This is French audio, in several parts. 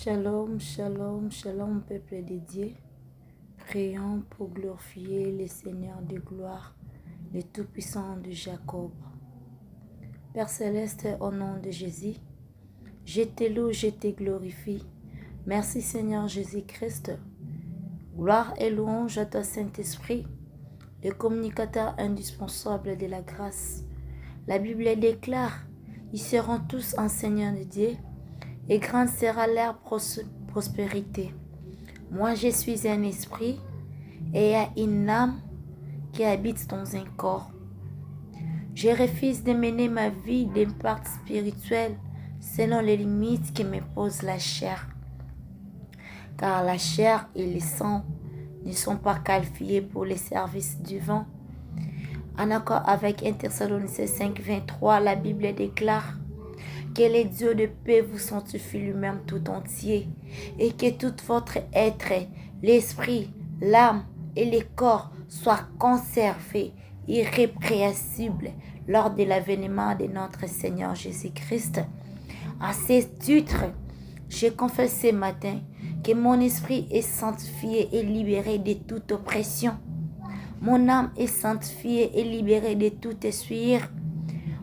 Shalom, shalom, shalom, peuple de Dieu. Prions pour glorifier le Seigneur de gloire, le Tout-Puissant de Jacob. Père Céleste, au nom de Jésus, je te loue, je te glorifie. Merci Seigneur Jésus-Christ. Gloire et louange à toi Saint-Esprit, le communicateur indispensable de la grâce. La Bible déclare, ils seront tous enseignants de Dieu, et grande sera leur prospérité. Moi, je suis un esprit et il y a une âme qui habite dans un corps. Je refuse de mener ma vie d'impact spirituel selon les limites que me pose la chair. Car la chair et le sang ne sont pas qualifiés pour les services du vent. En accord avec 1 Thessaloniciens 5, 23, la Bible déclare que le Dieu de paix vous sanctifie lui-même tout entier et que tout votre être, l'esprit, l'âme et le corps soient conservés irrépréhensibles lors de l'avènement de notre Seigneur Jésus-Christ. À ce titre, je confesse ce matin que mon esprit est sanctifié et libéré de toute oppression. Mon âme est sanctifiée et libérée de toute souillure.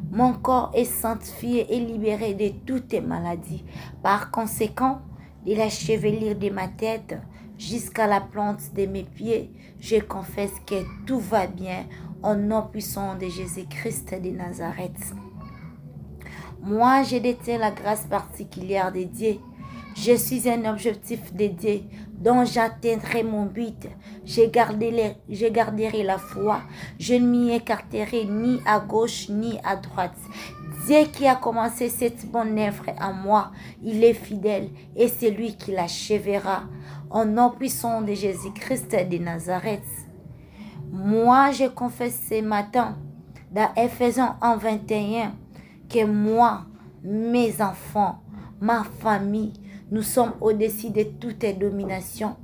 Mon corps est sanctifié et libéré de toutes maladies. Par conséquent, de la chevelure de ma tête jusqu'à la plante de mes pieds, je confesse que tout va bien au nom puissant de Jésus-Christ de Nazareth. Moi, je détiens la grâce particulière de Dieu. Je suis un objectif de Dieu dont j'atteindrai mon but. Je garderai la foi. Je ne m'y écarterai ni à gauche ni à droite. Dieu qui a commencé cette bonne œuvre en moi, il est fidèle et c'est lui qui l'achèvera. Au nom puissant de Jésus-Christ de Nazareth. Moi, je confesse ce matin dans Ephésiens 1:21 que moi, mes enfants, ma famille, nous sommes au-dessus de toute domination,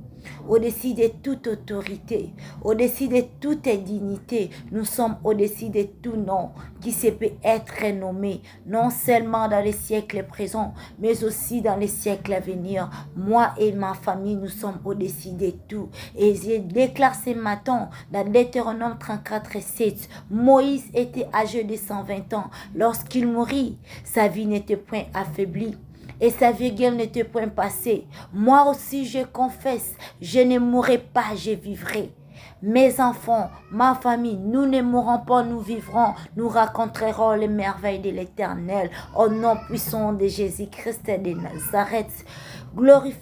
au-dessus de toute autorité, au-dessus de toute dignité. Nous sommes au-dessus de tout nom qui se peut être nommé, non seulement dans les siècles présents, mais aussi dans les siècles à venir. Moi et ma famille, nous sommes au-dessus de tout. Et je déclare ce matin, dans Deutéronome 34:7, Moïse était âgé de 120 ans. Lorsqu'il mourit, sa vie n'était point affaiblie. Et sa virgule n'était point passée. Moi aussi, je confesse, je ne mourrai pas, je vivrai. Mes enfants, ma famille, nous ne mourrons pas, nous vivrons. Nous raconterons les merveilles de l'Éternel. Au nom puissant de Jésus-Christ de Nazareth. Glorifie